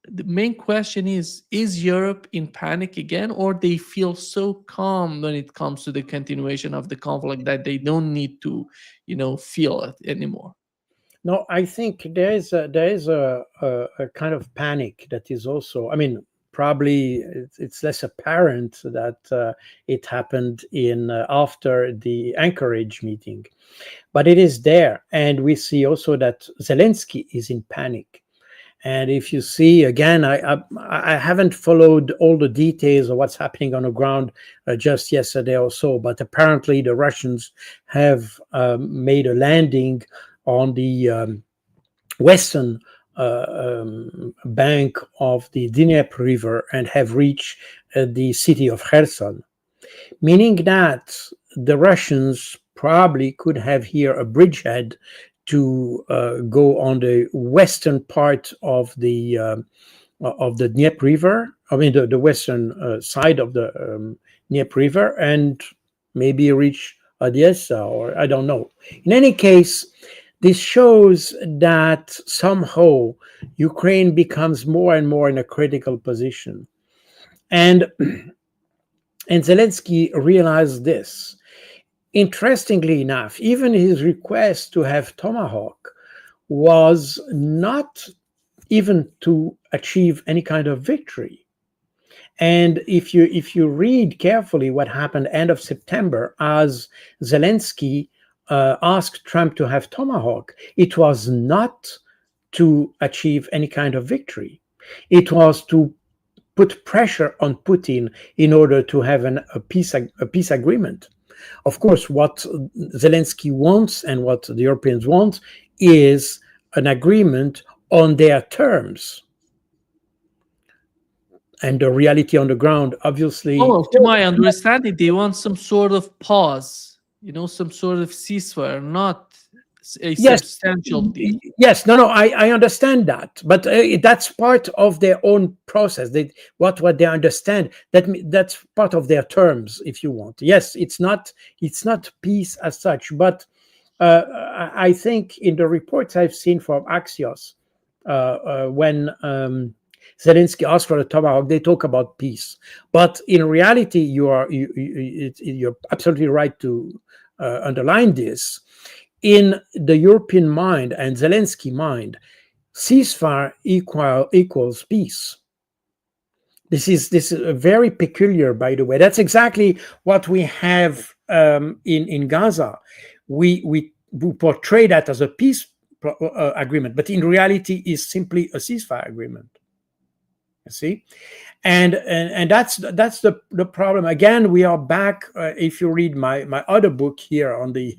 the main question is Europe in panic again, or they feel so calm when it comes to the continuation of the conflict that they don't need to, feel it anymore? No, I think there is a kind of panic that is also. I mean, probably it's less apparent that it happened in after the Anchorage meeting, but it is there, and we see also that Zelensky is in panic. And if you see again, I haven't followed all the details of what's happening on the ground just yesterday or so, but apparently the Russians have made a landing on the western bank of the Dnieper River and have reached the city of Kherson, meaning that the Russians probably could have here a bridgehead to go on the western part of the Dnieper River. I mean, the western side of the Dnieper River, and maybe reach Odessa, or I don't know. In any case, this shows that somehow Ukraine becomes more and more in a critical position, and Zelensky realized this. Interestingly enough, even his request to have Tomahawk was not even to achieve any kind of victory. And if you read carefully what happened end of September, as Zelensky asked Trump to have Tomahawk, it was not to achieve any kind of victory. It was to put pressure on Putin in order to have a peace agreement. Of course, what Zelensky wants and what the Europeans want is an agreement on their terms. And the reality on the ground, obviously. Oh, to my understanding, they want some sort of pause, some sort of ceasefire, not a substantial deal. Yes, no, I understand that, but that's part of their own process. What they understand, that's part of their terms, if you want. Yes, it's not peace as such, but I think in the reports I've seen from Axios, when Zelensky asked for a Tomahawk, they talk about peace, but in reality, you're absolutely right to underline this. In the European mind and Zelensky mind, ceasefire equals peace. This is very peculiar, by the way. That's exactly what we have in Gaza. We portray that as a peace agreement, but in reality, is simply a ceasefire agreement. You see, and that's the problem. Again, we are back. If you read my other book here on the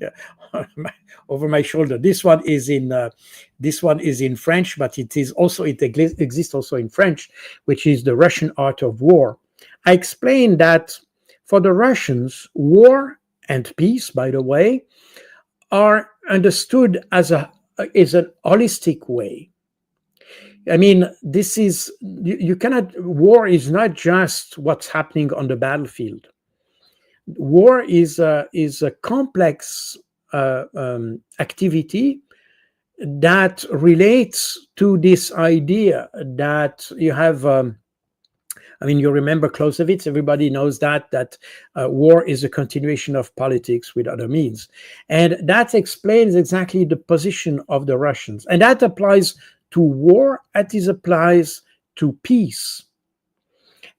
over my shoulder, this one is in French, but it exists also in French, which is The Russian Art of War. I explain that for the Russians, war and peace, by the way, are understood as an holistic way. I mean, this is, you cannot, war is not just what's happening on the battlefield. War is a complex activity that relates to this idea that you have, you remember Clausewitz, everybody knows that war is a continuation of politics with other means. And that explains exactly the position of the Russians. And that applies to war, as applies to peace.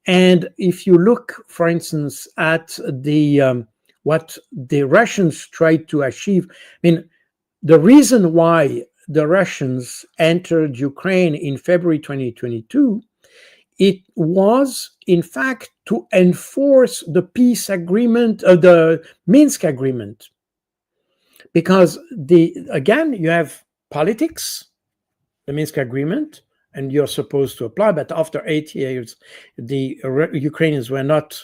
And if you look, for instance, at the what the Russians tried to achieve, the reason why the Russians entered Ukraine in February 2022, it was, in fact, to enforce the peace agreement, the Minsk agreement. Because again, you have politics, the Minsk agreement, and you're supposed to apply. But after 8 years, the Ukrainians were not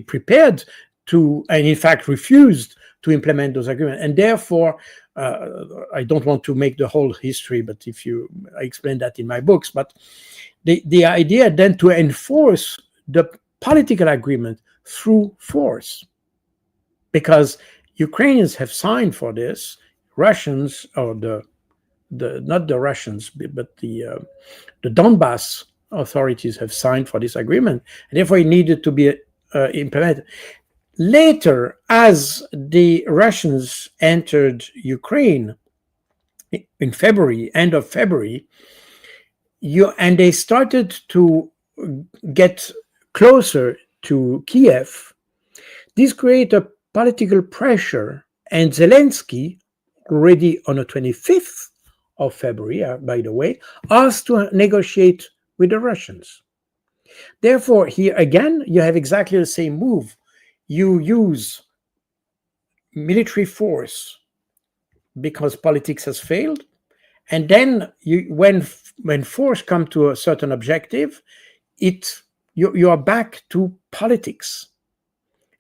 prepared to, and in fact refused to implement those agreements. And therefore, I don't want to make the whole history, but I explain that in my books. But the idea then to enforce the political agreement through force. because Ukrainians have signed for this. Russians, or the not the Russians, but the Donbass authorities have signed for this agreement, and therefore it needed to be implemented. Later, as the Russians entered Ukraine in February, end of February, and they started to get closer to Kiev, this created a political pressure, and Zelensky, already on the 25th of February, by the way, asked to negotiate with the Russians. Therefore, here again, you have exactly the same move. You use military force because politics has failed, and then when force comes to a certain objective, you are back to politics.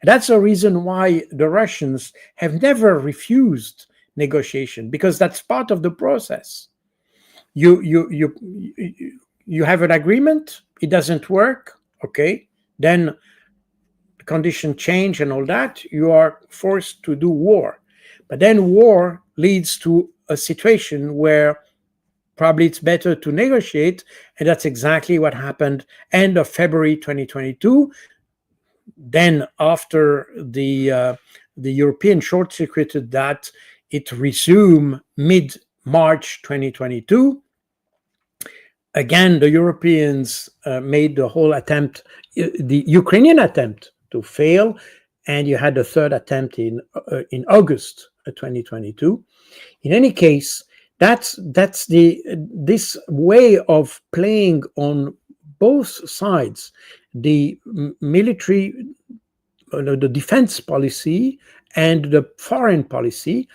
That's the reason why the Russians have never refused negotiation, because that's part of the process. You have an agreement, it doesn't work, okay, then the condition change and all that, you are forced to do war. But then war leads to a situation where probably it's better to negotiate, and that's exactly what happened end of February 2022. Then after the European short-circuited that, it resumed mid-March 2022. Again, the Europeans made the whole attempt, the Ukrainian attempt, to fail, and you had the third attempt in August 2022. In any case, that's this way of playing on both sides, the military, the defense policy, and the foreign policy,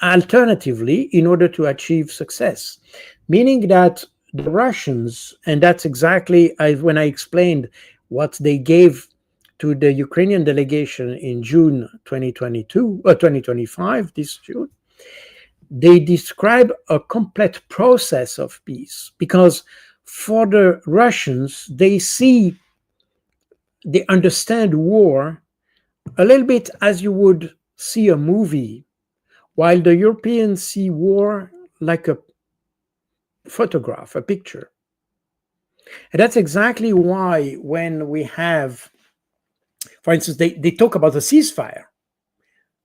alternatively, in order to achieve success. Meaning that the Russians, and that's exactly when I explained what they gave to the Ukrainian delegation in June 2025, this June, they describe a complete process of peace, because for the Russians, they understand war a little bit as you would see a movie, while the Europeans see war like a photograph, a picture. And that's exactly why when we have, for instance, they talk about a ceasefire,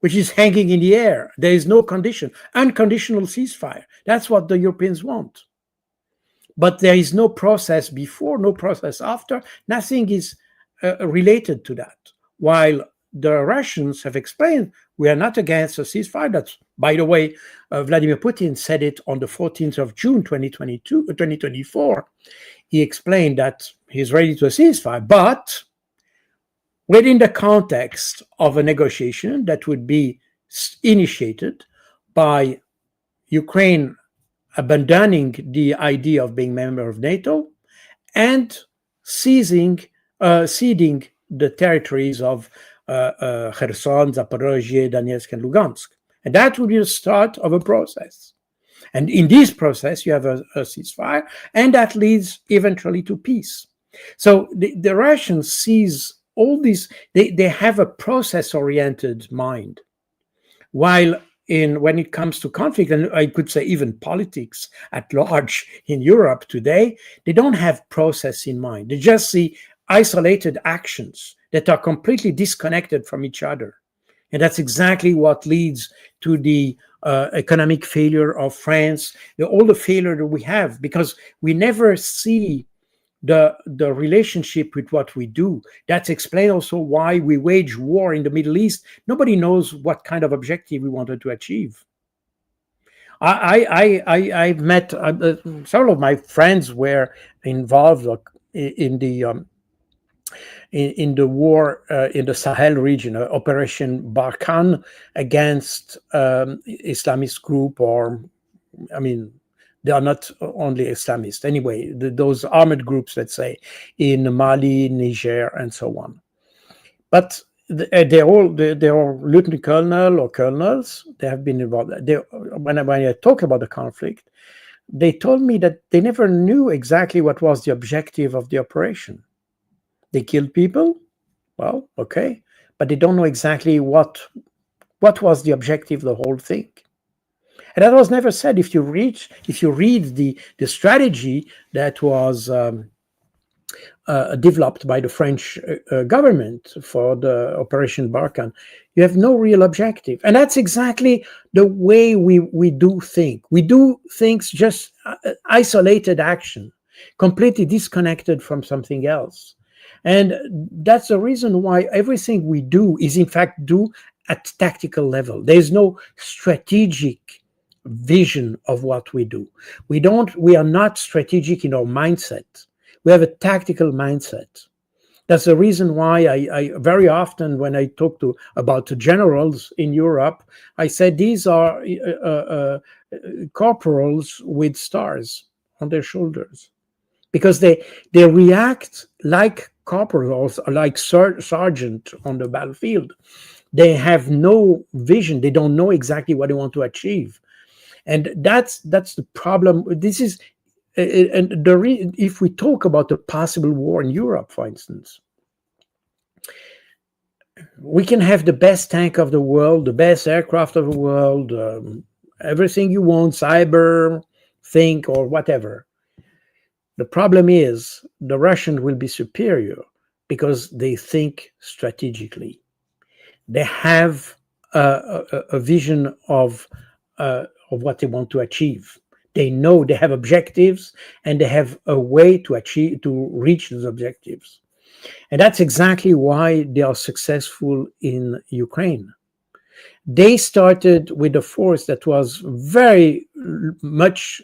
which is hanging in the air. There is no condition, unconditional ceasefire. That's what the Europeans want. But there is no process before, no process after. Nothing is related to that. While the Russians have explained, we are not against a ceasefire. That's, by the way, Vladimir Putin said it on the 14th of June, 2024. He explained that he's ready to a ceasefire, but within the context of a negotiation that would be initiated by Ukraine abandoning the idea of being member of NATO and ceding the territories of Kherson, Zaporozhye, Donetsk, and Lugansk. And that would be the start of a process. And in this process, you have a ceasefire, and that leads eventually to peace. So the Russians sees all these, they have a process-oriented mind, while when it comes to conflict, and I could say even politics at large in Europe today, they don't have process in mind. They just see isolated actions that are completely disconnected from each other. And that's exactly what leads to the economic failure of France, all the failure that we have, because we never see the relationship with what we do. That's explained also why we wage war in the Middle East. Nobody knows what kind of objective we wanted to achieve. I've met several of my friends were involved in the war in the Sahel region, Operation Barkhane against Islamist group, or I mean, they are not only Islamist. Anyway, those armored groups, let's say, in Mali, Niger, and so on. But they're all lieutenant colonel or colonels. They have been involved. When I talk about the conflict, they told me that they never knew exactly what was the objective of the operation. They killed people, well, okay, but they don't know exactly what What was the objective of the whole thing? And that was never said. If you read the strategy that was developed by the French government for the Operation Barkhane, you have no real objective. And that's exactly the way we do think. We do things just isolated action, completely disconnected from something else. And that's the reason why everything we do is in fact do at tactical level. There's no strategic vision of what we do. We are not strategic in our mindset. We have a tactical mindset. That's the reason why I very often, when I talk about the generals in Europe, I said these are corporals with stars on their shoulders, because they react like corporals, like sergeant on the battlefield. They have no vision. They don't know exactly what they want to achieve, and that's the problem. This is. And if we talk about the possible war in Europe, for instance, we can have the best tank of the world, the best aircraft of the world, everything you want, cyber, think, or whatever. The problem is the Russians will be superior because they think strategically. They have a vision of what they want to achieve. They know they have objectives, and they have a way to reach those objectives. And that's exactly why they are successful in Ukraine. They started with a force that was very much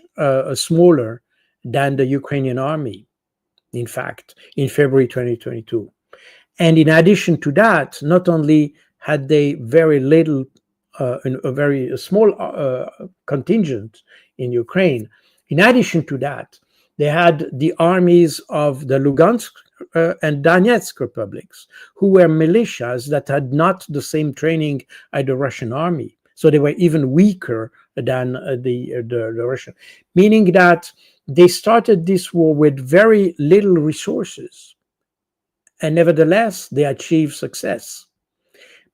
smaller than the Ukrainian army, in fact, in February 2022. And in addition to that, not only had they very little, a very small contingent in Ukraine, in addition to that, they had the armies of the Lugansk and Donetsk republics, who were militias that had not the same training as the Russian army. So they were even weaker than the Russian, meaning that they started this war with very little resources, and nevertheless, they achieved success.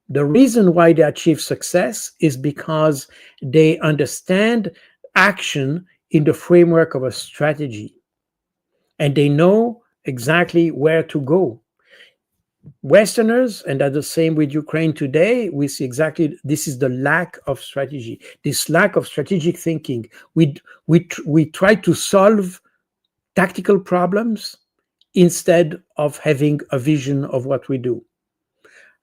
The reason why they achieve success is because they understand action in the framework of a strategy, and they know exactly where to go. Westerners, and that's the same with Ukraine today, we see exactly this is the lack of strategy, this lack of strategic thinking. We try to solve tactical problems instead of having a vision of what we do.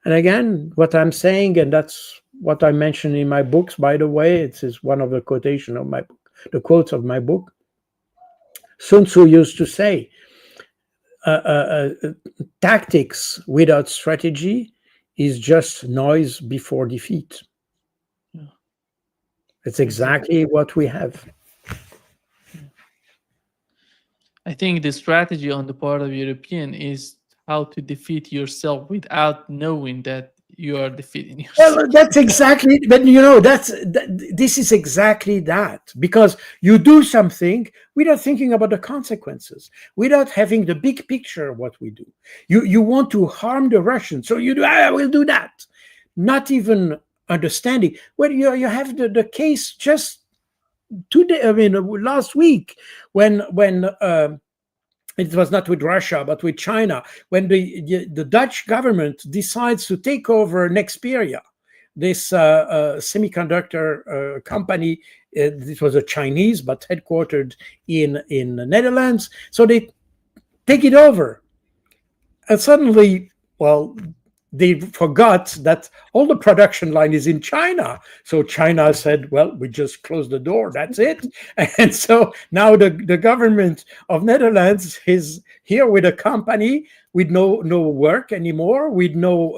And again, what I'm saying, and that's what I mentioned in my books, by the way, it is one of the quotation of my book, the quotes of my book. Sun Tzu used to say, tactics without strategy is just noise before defeat. Yeah. It's exactly what we have. I think the strategy on the part of European is how to defeat yourself without knowing that you are defeating yourself. Well, that's exactly, but this is exactly that, because you do something without thinking about the consequences, without having the big picture of what we do. You want to harm the Russians, so you do, I will do that, not even understanding. Well, you have the case just today, last week, when it was not with Russia, but with China, when the Dutch government decides to take over Nexperia, this semiconductor company. This was a Chinese, but headquartered in the Netherlands. So they take it over. And suddenly, well, they forgot that all the production line is in China. So China said, well, we just close the door. That's it. And so now the government of Netherlands is here with a company with no work anymore, with no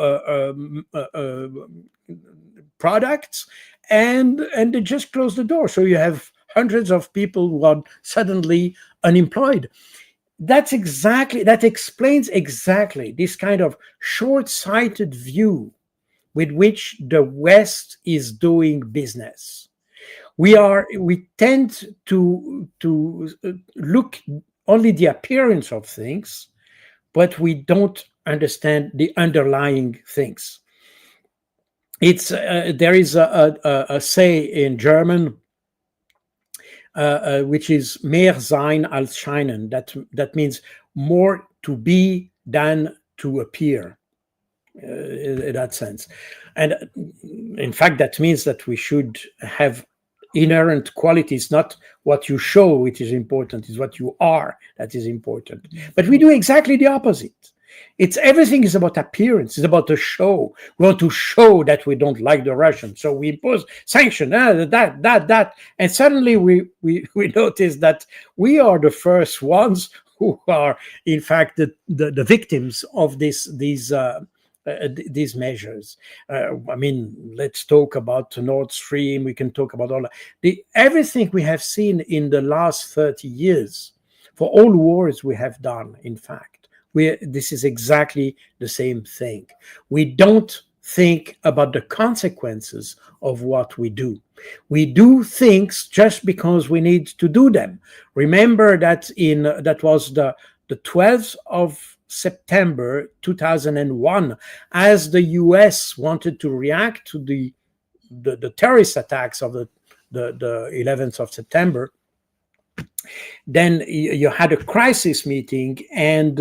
products, and they just close the door. So you have hundreds of people who are suddenly unemployed. That explains exactly this kind of short-sighted view with which the West is doing business. We tend to look only the appearance of things, but we don't understand the underlying things. It's there is a say in German which is mehr sein als scheinen. That means more to be than to appear, in that sense. And in fact, that means that we should have inherent qualities, not what you show, which is important, is what you are that is important. But we do exactly the opposite. Everything is about appearance. It's about the show. We want to show that we don't like the Russians, so we impose sanction, that, and suddenly we notice that we are the first ones who are, in fact, the victims of these measures. I mean, let's talk about Nord Stream. We can talk about all everything we have seen in the last 30 years, for all wars we have done, in fact. This is exactly the same thing. We don't think about the consequences of what we do. We do things just because we need to do them. Remember that that was the 12th of September 2001, as the US wanted to react to the terrorist attacks of the 11th of September. Then you had a crisis meeting, and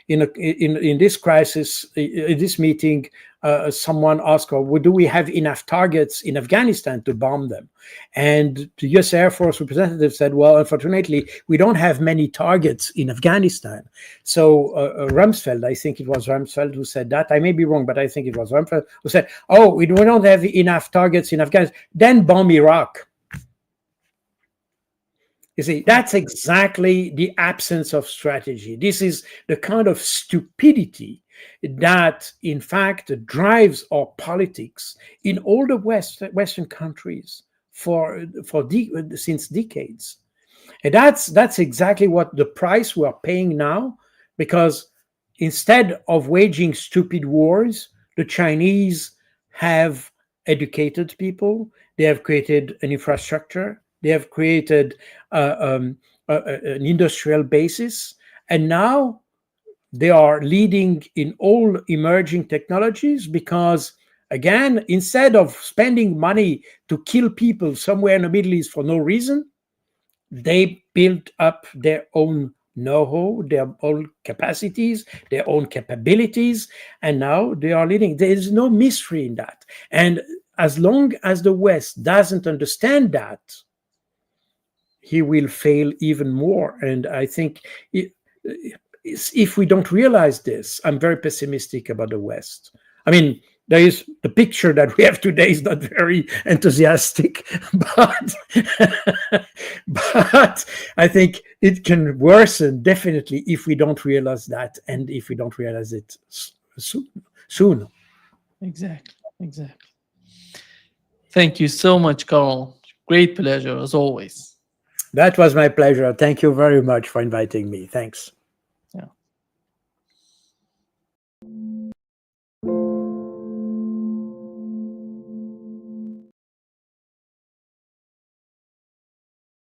in this crisis, in this meeting, someone asked, well, do we have enough targets in Afghanistan to bomb them? And the US Air Force representative said, well, unfortunately, we don't have many targets in Afghanistan. So Rumsfeld, I think it was Rumsfeld who said that. I may be wrong, but I think it was Rumsfeld who said, oh, we don't have enough targets in Afghanistan. Then bomb Iraq. You see, that's exactly the absence of strategy. This is the kind of stupidity that, in fact, drives our politics in all the Western countries since decades. And that's exactly what the price we are paying now, because instead of waging stupid wars, the Chinese have educated people, they have created an infrastructure, they have created an industrial basis, and now they are leading in all emerging technologies because, again, instead of spending money to kill people somewhere in the Middle East for no reason, they built up their own know-how, their own capacities, their own capabilities, and now they are leading. There is no mystery in that. And as long as the West doesn't understand that, he will fail even more. And I think if we don't realize this, I'm very pessimistic about the West. I mean, there is the picture that we have today is not very enthusiastic, but but I think it can worsen definitely if we don't realize that, and if we don't realize it soon. Exactly. Thank you so much, Carl. Great pleasure as always. That was my pleasure. Thank you very much for inviting me. Thanks.